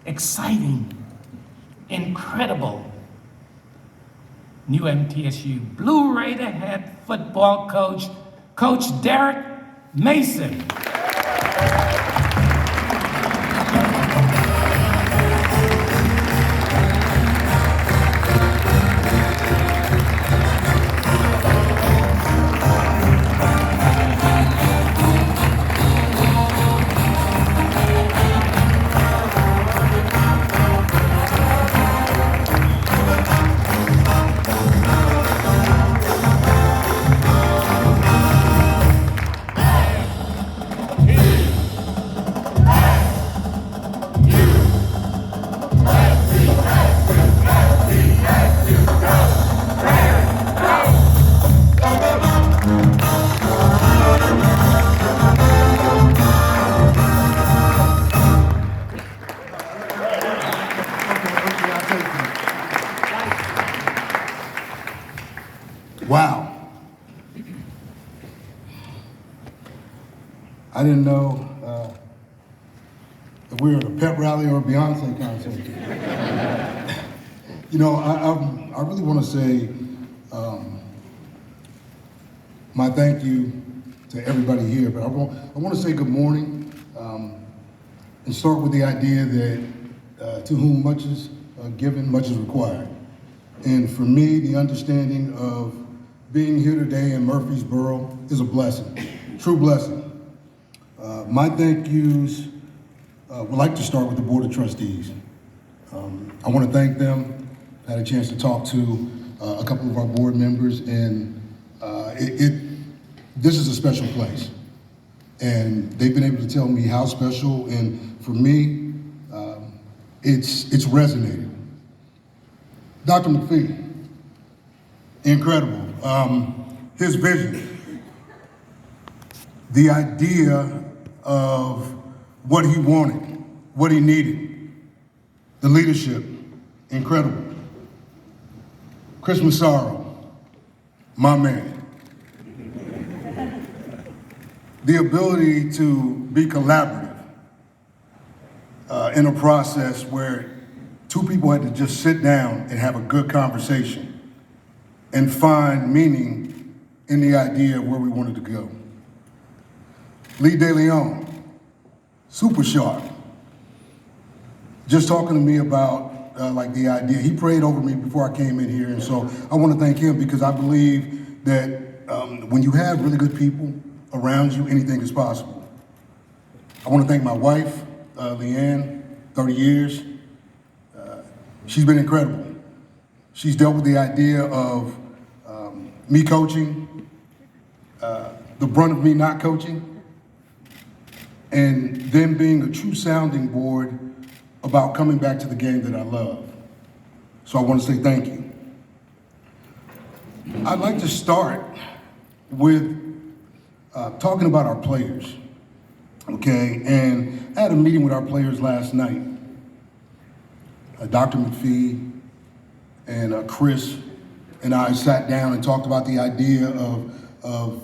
exciting, incredible new MTSU Blue Raider head football coach, Coach Derek Mason. Wow. I didn't know if we were at a pep rally or a Beyonce concert. You know, I really want to say my thank you to everybody here, but I want to say good morning and start with the idea that to whom much is given, much is required. And for me, the understanding of being here today in Murfreesboro is a blessing, true blessing. My thank yous would like to start with the Board of Trustees. I want to thank them. I had a chance to talk to a couple of our board members, and this is a special place. And they've been able to tell me how special, and for me, it's resonated. Dr. McPhee, incredible. His vision, the idea of what he wanted, what he needed, the leadership, incredible. Chris Massaro, my man. The ability to be collaborative in a process where two people had to just sit down and have a good conversation and find meaning in the idea of where we wanted to go. Lee De Leon, super sharp. Just talking to me about like the idea. He prayed over me before I came in here, and so I want to thank him because I believe that when you have really good people around you, anything is possible. I want to thank my wife, Leanne, 30 years. She's been incredible. She's dealt with the idea of me coaching, the brunt of me not coaching, and then being a true sounding board about coming back to the game that I love. So I want to say thank you. I'd like to start with talking about our players, okay? And I had a meeting with our players last night. Dr. McPhee and Chris and I sat down and talked about the idea of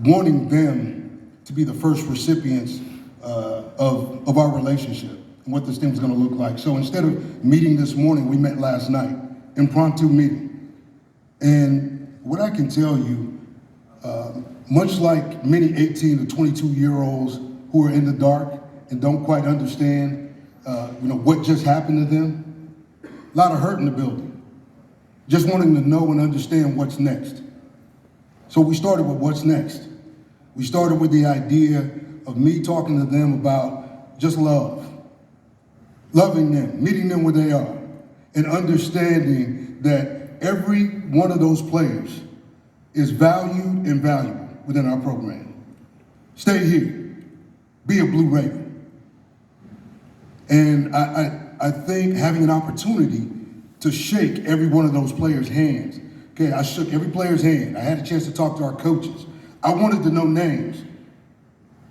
wanting them to be the first recipients of our relationship and what this thing was gonna look like. So instead of meeting this morning, we met last night, impromptu meeting. And what I can tell you, much like many 18 to 22-year-olds who are in the dark and don't quite understand what just happened to them, a lot of hurt in the building, just wanting to know and understand what's next. So we started with what's next. We started with the idea of me talking to them about just love, loving them, meeting them where they are, and understanding that every one of those players is valued and valuable within our program. Stay here, be a Blue Raider. And I think having an opportunity to shake every one of those players' hands. Okay, I shook every player's hand. I had a chance to talk to our coaches. I wanted to know names.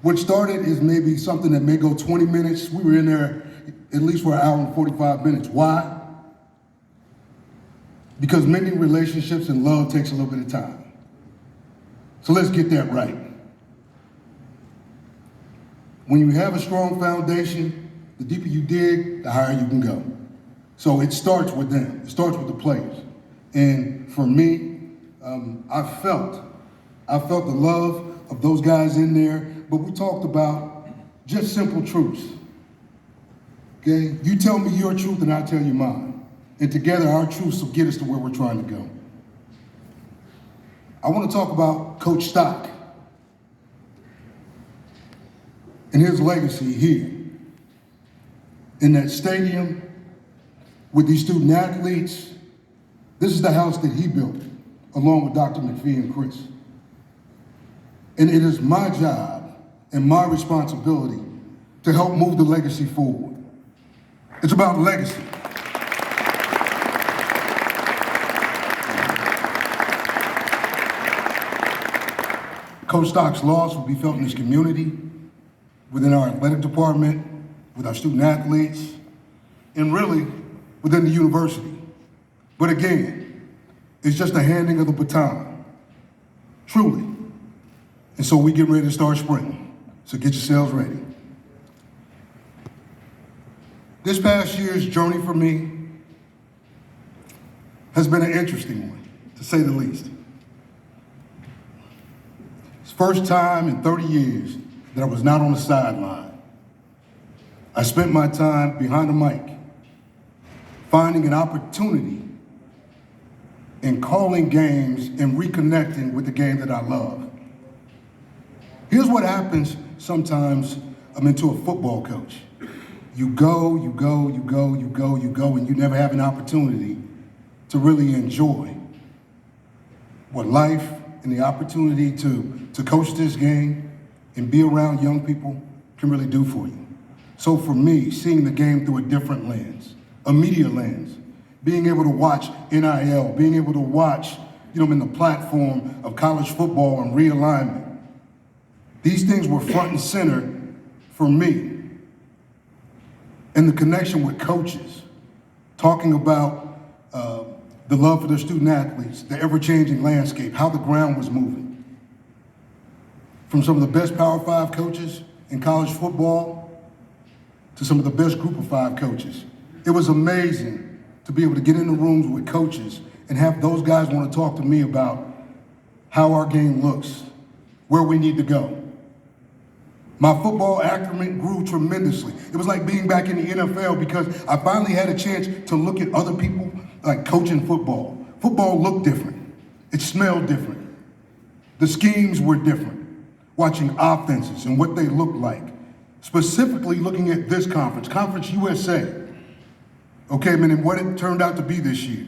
What started is maybe something that may go 20 minutes. We were in there at least for an hour and 45 minutes. Why? Because mending relationships and love takes a little bit of time. So let's get that right. When you have a strong foundation, The deeper you dig, the higher you can go. So it starts with them. It starts with the players. And for me, I felt the love of those guys in there, but we talked about just simple truths. Okay? You tell me your truth and I tell you mine. And together our truths will get us to where we're trying to go. I want to talk about Coach Stock and his legacy here in that stadium with these student athletes. This is the house that he built along with Dr. McPhee and Chris. And it is my job and my responsibility to help move the legacy forward. It's about legacy. Coach Stock's loss will be felt in this community, within our athletic department, with our student athletes, and really within the university. But again, it's just a handing of the baton, truly. And so we get ready to start sprinting. So get yourselves ready. This past year's journey for me has been an interesting one, to say the least. It's the first time in 30 years that I was not on the sideline. I spent my time behind the mic, finding an opportunity in calling games and reconnecting with the game that I love. Here's what happens sometimes I'm into a football coach. You go, and you never have an opportunity to really enjoy what life and the opportunity to coach this game and be around young people can really do for you. So for me, seeing the game through a different lens, a media lens, being able to watch NIL, being able to watch, in the platform of college football and realignment, these things were front and center for me. And the connection with coaches, talking about the love for their student athletes, the ever-changing landscape, how the ground was moving. From some of the best Power 5 coaches in college football to some of the best Group of 5 coaches. It was amazing to be able to get in the rooms with coaches and have those guys want to talk to me about how our game looks, where we need to go. My football acumen grew tremendously. It was like being back in the NFL because I finally had a chance to look at other people like coaching football. Football looked different. It smelled different. The schemes were different. Watching offenses and what they looked like. Specifically looking at this conference, Conference USA. Okay, man, and what it turned out to be this year.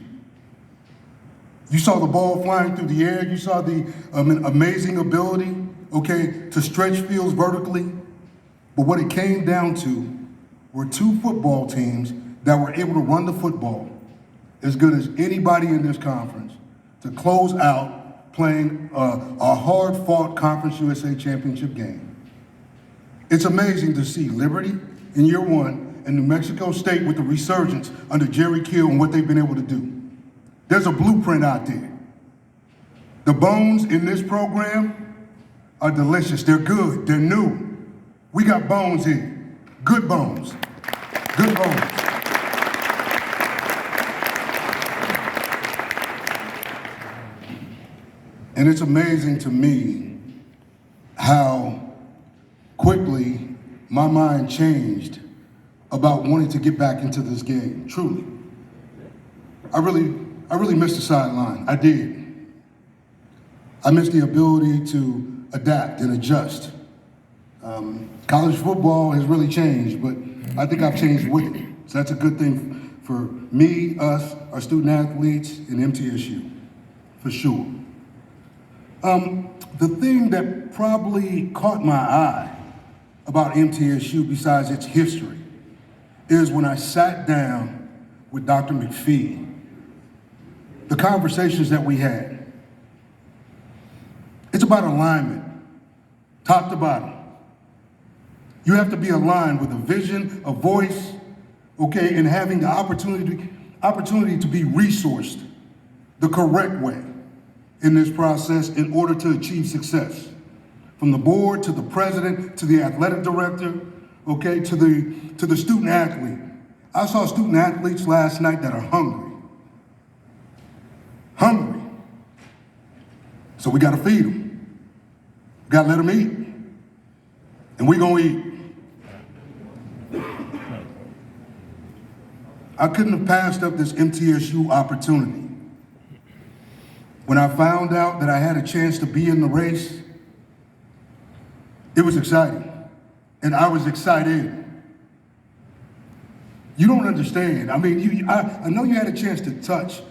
You saw the ball flying through the air. You saw the amazing ability, to stretch fields vertically. But what it came down to were two football teams that were able to run the football as good as anybody in this conference to close out playing a hard-fought Conference USA championship game. It's amazing to see Liberty in year one and New Mexico State with the resurgence under Jerry Kill and what they've been able to do. There's a blueprint out there. The bones in this program are delicious. They're good. They're new. We got bones here. Good bones. Good bones. And it's amazing to me how quickly my mind changed about wanting to get back into this game, truly. I really missed the sideline. I did. I missed the ability to adapt and adjust. College football has really changed, but I think I've changed with it. So that's a good thing for me, us, our student athletes, and MTSU, for sure. The thing that probably caught my eye about MTSU, besides its history, is when I sat down with Dr. McPhee, the conversations that we had. It's about alignment, top to bottom. You have to be aligned with a vision, a voice, and having the opportunity to be resourced the correct way in this process in order to achieve success. From the board to the president to the athletic director, okay, to the student athlete. I saw student athletes last night that are hungry. Hungry. So we gotta feed them. We gotta let them eat. And we gonna eat. I couldn't have passed up this MTSU opportunity. When I found out that I had a chance to be in the race, it was exciting. And I was excited. You don't understand. I mean, I know you had a chance to touch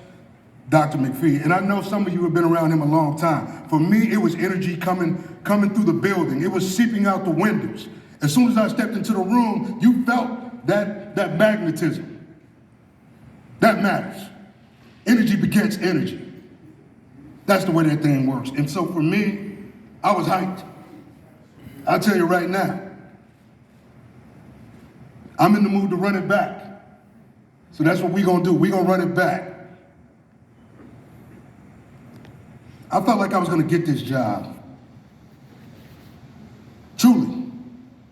Dr. McPhee, and I know some of you have been around him a long time. For me, it was energy coming through the building. It was seeping out the windows. As soon as I stepped into the room, you felt that magnetism. That matters. Energy begets energy. That's the way that thing works. And so for me, I was hyped. I'll tell you right now, I'm in the mood to run it back. So that's what we're gonna do. We're gonna run it back. I felt like I was gonna get this job. Truly.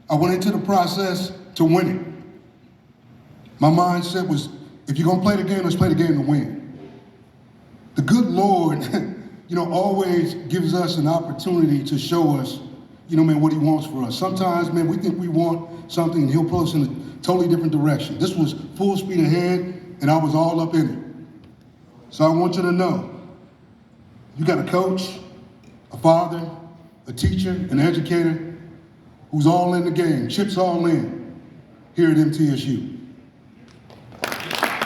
I went into the process to win it. My mindset was, if you're gonna play the game, let's play the game to win. The good Lord, always gives us an opportunity to show us, what he wants for us. Sometimes, we think we want something and he'll pull us in a totally different direction. This was full speed ahead and I was all up in it. So I want you to know, you got a coach, a father, a teacher, an educator who's all in the game, chips all in here at MTSU.